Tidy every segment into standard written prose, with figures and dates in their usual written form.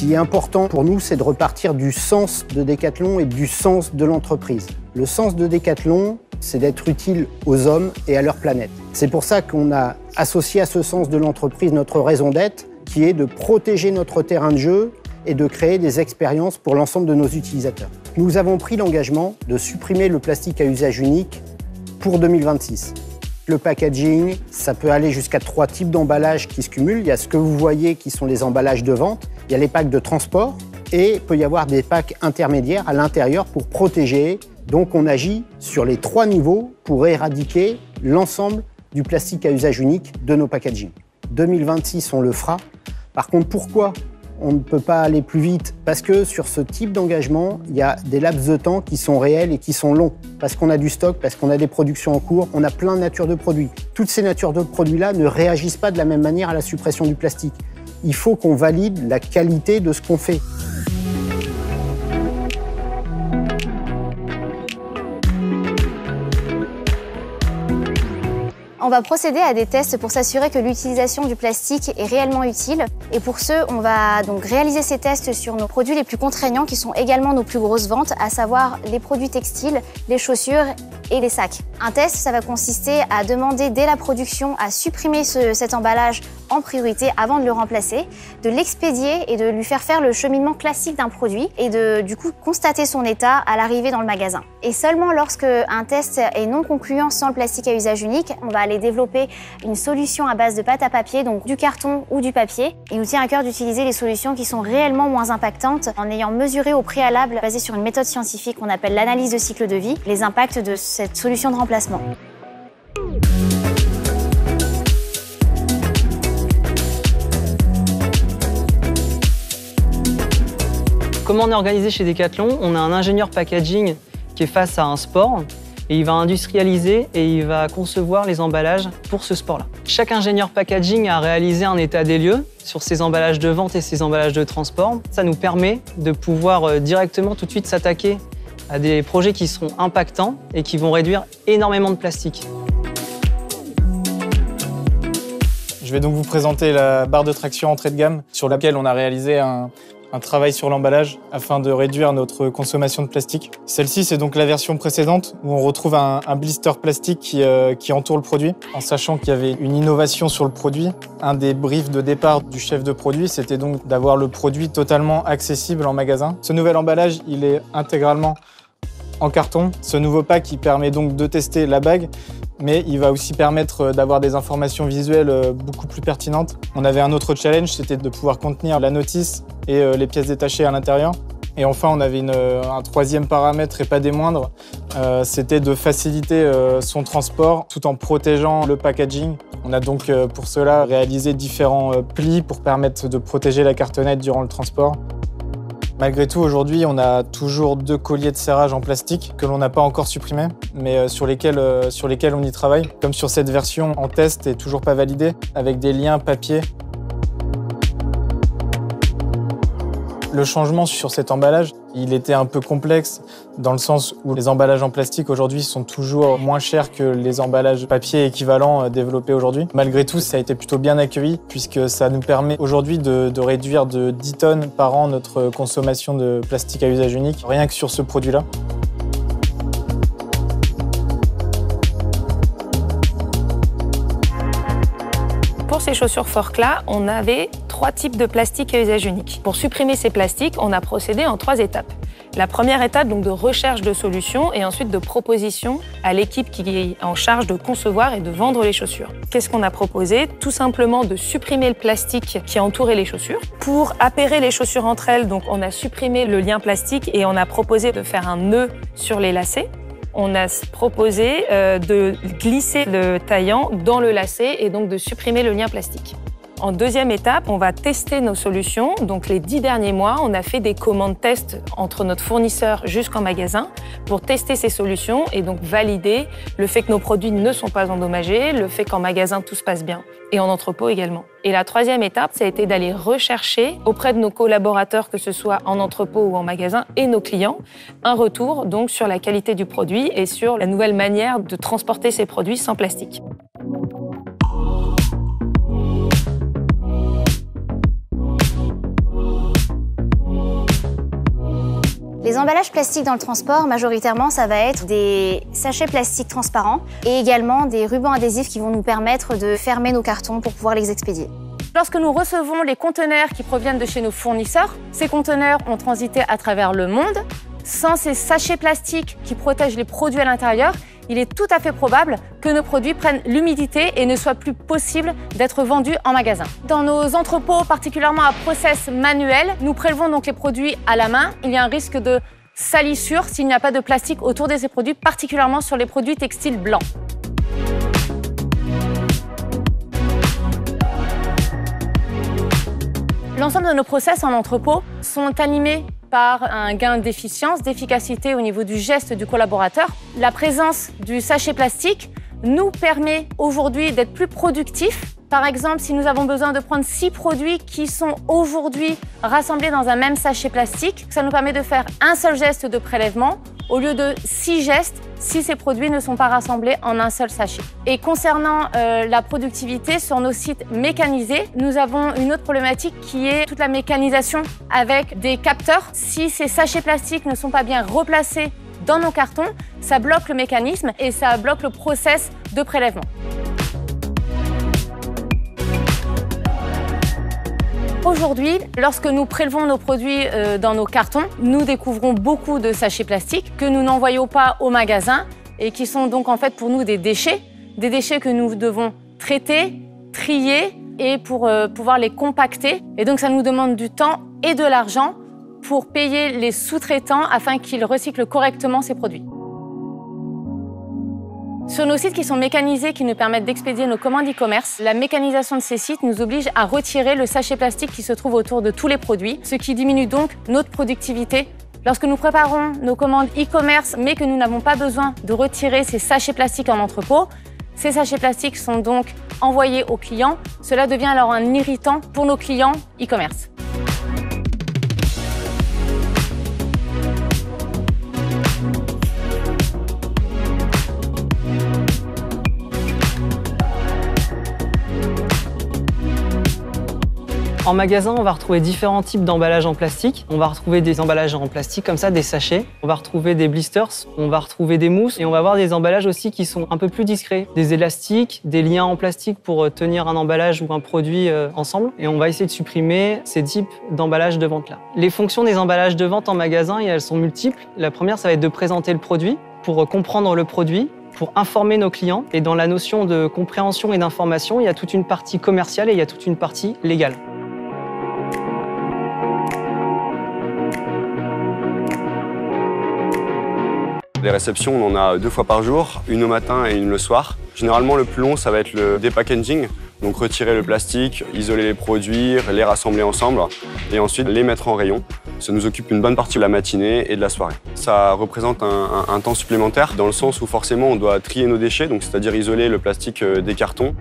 qui est important pour nous, c'est de repartir du sens de Decathlon et du sens de l'entreprise. Le sens de Decathlon, c'est d'être utile aux hommes et à leur planète. C'est pour ça qu'on a associé à ce sens de l'entreprise notre raison d'être, qui est de protéger notre terrain de jeu et de créer des expériences pour l'ensemble de nos utilisateurs. Nous avons pris l'engagement de supprimer le plastique à usage unique pour 2026. Le packaging, ça peut aller jusqu'à 3 types d'emballages qui se cumulent. Il y a ce que vous voyez qui sont les emballages de vente, il y a les packs de transport et il peut y avoir des packs intermédiaires à l'intérieur pour protéger. Donc on agit sur les 3 niveaux pour éradiquer l'ensemble du plastique à usage unique de nos packaging. 2026, on le fera. Par contre, pourquoi on ne peut pas aller plus vite? Parce que sur ce type d'engagement, il y a des laps de temps qui sont réels et qui sont longs. Parce qu'on a du stock, parce qu'on a des productions en cours, on a plein de natures de produits. Toutes ces natures de produits-là ne réagissent pas de la même manière à la suppression du plastique. Il faut qu'on valide la qualité de ce qu'on fait. On va procéder à des tests pour s'assurer que l'utilisation du plastique est réellement utile. Et pour ce, on va donc réaliser ces tests sur nos produits les plus contraignants qui sont également nos plus grosses ventes, à savoir les produits textiles, les chaussures et les sacs. Un test, ça va consister à demander dès la production à supprimer cet emballage en priorité avant de le remplacer, de l'expédier et de lui faire le cheminement classique d'un produit et de du coup constater son état à l'arrivée dans le magasin. Et seulement lorsque un test est non concluant sans le plastique à usage unique, on va aller développer une solution à base de pâte à papier, donc du carton ou du papier. Il nous tient à cœur d'utiliser les solutions qui sont réellement moins impactantes en ayant mesuré au préalable, basé sur une méthode scientifique qu'on appelle l'analyse de cycle de vie, les impacts de cette solution de remplacement. Comment on est organisé chez Decathlon? On a un ingénieur packaging qui est face à un sport et il va industrialiser et il va concevoir les emballages pour ce sport-là. Chaque ingénieur packaging a réalisé un état des lieux sur ses emballages de vente et ses emballages de transport. Ça nous permet de pouvoir directement tout de suite s'attaquer à des projets qui seront impactants et qui vont réduire énormément de plastique. Je vais donc vous présenter la barre de traction entrée de gamme sur laquelle on a réalisé un travail sur l'emballage afin de réduire notre consommation de plastique. Celle-ci, c'est donc la version précédente où on retrouve un blister plastique qui entoure le produit, en sachant qu'il y avait une innovation sur le produit. Un des briefs de départ du chef de produit, c'était donc d'avoir le produit totalement accessible en magasin. Ce nouvel emballage, il est intégralement en carton. Ce nouveau pack, il permet donc de tester la bague, mais il va aussi permettre d'avoir des informations visuelles beaucoup plus pertinentes. On avait un autre challenge, c'était de pouvoir contenir la notice et les pièces détachées à l'intérieur. Et enfin, on avait un troisième paramètre, et pas des moindres, c'était de faciliter son transport tout en protégeant le packaging. On a donc pour cela réalisé différents plis pour permettre de protéger la cartonnette durant le transport. Malgré tout, aujourd'hui, on a toujours 2 colliers de serrage en plastique que l'on n'a pas encore supprimés, mais sur lesquels on y travaille. Comme sur cette version en test et toujours pas validée, avec des liens papier. Le changement sur cet emballage, il était un peu complexe dans le sens où les emballages en plastique aujourd'hui sont toujours moins chers que les emballages papier équivalents développés aujourd'hui. Malgré tout, ça a été plutôt bien accueilli puisque ça nous permet aujourd'hui de réduire de 10 tonnes par an notre consommation de plastique à usage unique, rien que sur ce produit-là. Pour ces chaussures Forclaz, on avait 3 types de plastique à usage unique. Pour supprimer ces plastiques, on a procédé en 3 étapes. La première étape, donc de recherche de solutions et ensuite de proposition à l'équipe qui est en charge de concevoir et de vendre les chaussures. Qu'est-ce qu'on a proposé? Tout simplement de supprimer le plastique qui entourait les chaussures. Pour appairer les chaussures entre elles, donc on a supprimé le lien plastique et on a proposé de faire un nœud sur les lacets. On a proposé de glisser le taillant dans le lacet et donc de supprimer le lien plastique. En deuxième étape, on va tester nos solutions. Donc les 10 derniers mois, on a fait des commandes test entre notre fournisseur jusqu'en magasin pour tester ces solutions et donc valider le fait que nos produits ne sont pas endommagés, le fait qu'en magasin tout se passe bien et en entrepôt également. Et la troisième étape, ça a été d'aller rechercher auprès de nos collaborateurs, que ce soit en entrepôt ou en magasin, et nos clients, un retour donc sur la qualité du produit et sur la nouvelle manière de transporter ces produits sans plastique. Les emballages plastiques dans le transport, majoritairement, ça va être des sachets plastiques transparents et également des rubans adhésifs qui vont nous permettre de fermer nos cartons pour pouvoir les expédier. Lorsque nous recevons les conteneurs qui proviennent de chez nos fournisseurs, ces conteneurs ont transité à travers le monde. Sans ces sachets plastiques qui protègent les produits à l'intérieur, il est tout à fait probable que nos produits prennent l'humidité et ne soit plus possible d'être vendus en magasin. Dans nos entrepôts, particulièrement à process manuel, nous prélevons donc les produits à la main. Il y a un risque de salissure s'il n'y a pas de plastique autour de ces produits, particulièrement sur les produits textiles blancs. L'ensemble de nos process en entrepôt sont animés par un gain d'efficience, d'efficacité au niveau du geste du collaborateur. La présence du sachet plastique nous permet aujourd'hui d'être plus productifs. Par exemple, si nous avons besoin de prendre 6 produits qui sont aujourd'hui rassemblés dans un même sachet plastique, ça nous permet de faire un seul geste de prélèvement au lieu de 6 gestes si ces produits ne sont pas rassemblés en un seul sachet. Et concernant la productivité sur nos sites mécanisés, nous avons une autre problématique qui est toute la mécanisation avec des capteurs. Si ces sachets plastiques ne sont pas bien replacés dans nos cartons, ça bloque le mécanisme et ça bloque le process de prélèvement. Aujourd'hui, lorsque nous prélevons nos produits dans nos cartons, nous découvrons beaucoup de sachets plastiques que nous n'envoyons pas au magasin et qui sont donc en fait pour nous des déchets que nous devons traiter, trier et pour pouvoir les compacter. Et donc ça nous demande du temps et de l'argent pour payer les sous-traitants afin qu'ils recyclent correctement ces produits. Sur nos sites qui sont mécanisés, qui nous permettent d'expédier nos commandes e-commerce, la mécanisation de ces sites nous oblige à retirer le sachet plastique qui se trouve autour de tous les produits, ce qui diminue donc notre productivité. Lorsque nous préparons nos commandes e-commerce, mais que nous n'avons pas besoin de retirer ces sachets plastiques en entrepôt, ces sachets plastiques sont donc envoyés aux clients. Cela devient alors un irritant pour nos clients e-commerce. En magasin, on va retrouver différents types d'emballages en plastique. On va retrouver des emballages en plastique comme ça, des sachets. On va retrouver des blisters, on va retrouver des mousses et on va avoir des emballages aussi qui sont un peu plus discrets. Des élastiques, des liens en plastique pour tenir un emballage ou un produit ensemble. Et on va essayer de supprimer ces types d'emballages de vente-là. Les fonctions des emballages de vente en magasin, elles sont multiples. La première, ça va être de présenter le produit pour comprendre le produit, pour informer nos clients. Et dans la notion de compréhension et d'information, il y a toute une partie commerciale et il y a toute une partie légale. Les réceptions, on en a 2 fois par jour, une au matin et une le soir. Généralement, le plus long, ça va être le dépackaging, donc retirer le plastique, isoler les produits, les rassembler ensemble et ensuite les mettre en rayon. Ça nous occupe une bonne partie de la matinée et de la soirée. Ça représente un temps supplémentaire dans le sens où forcément on doit trier nos déchets, donc c'est-à-dire isoler le plastique des cartons.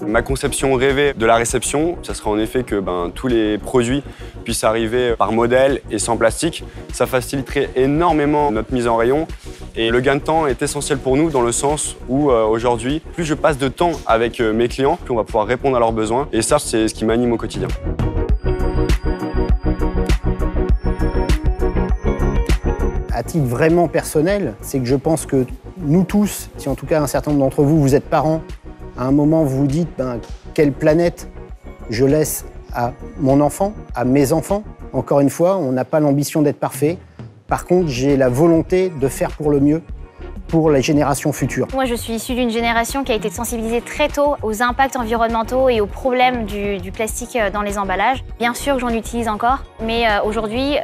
Ma conception rêvée de la réception, ça serait en effet que tous les produits puissent arriver par modèle et sans plastique. Ça faciliterait énormément notre mise en rayon et le gain de temps est essentiel pour nous dans le sens où aujourd'hui, plus je passe de temps avec mes clients, plus on va pouvoir répondre à leurs besoins et ça, c'est ce qui m'anime au quotidien. À titre vraiment personnel, c'est que je pense que nous tous, si en tout cas un certain nombre d'entre vous, vous êtes parents, à un moment, vous vous dites quelle planète je laisse à mon enfant, à mes enfants. Encore une fois, on n'a pas l'ambition d'être parfait. Par contre, j'ai la volonté de faire pour le mieux pour les générations futures. Moi, je suis issue d'une génération qui a été sensibilisée très tôt aux impacts environnementaux et aux problèmes du plastique dans les emballages. Bien sûr que j'en utilise encore, mais aujourd'hui,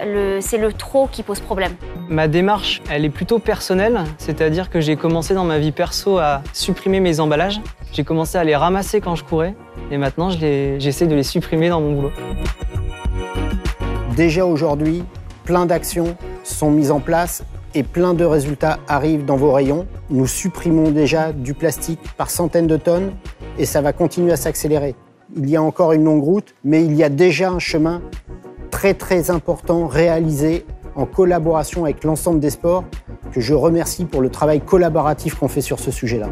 c'est le trop qui pose problème. Ma démarche, elle est plutôt personnelle, c'est-à-dire que j'ai commencé dans ma vie perso à supprimer mes emballages. J'ai commencé à les ramasser quand je courais et maintenant, j'essaie de les supprimer dans mon boulot. Déjà aujourd'hui, plein d'actions sont mises en place et plein de résultats arrivent dans vos rayons. Nous supprimons déjà du plastique par centaines de tonnes et ça va continuer à s'accélérer. Il y a encore une longue route, mais il y a déjà un chemin très important réalisé en collaboration avec l'ensemble des sports que je remercie pour le travail collaboratif qu'on fait sur ce sujet-là.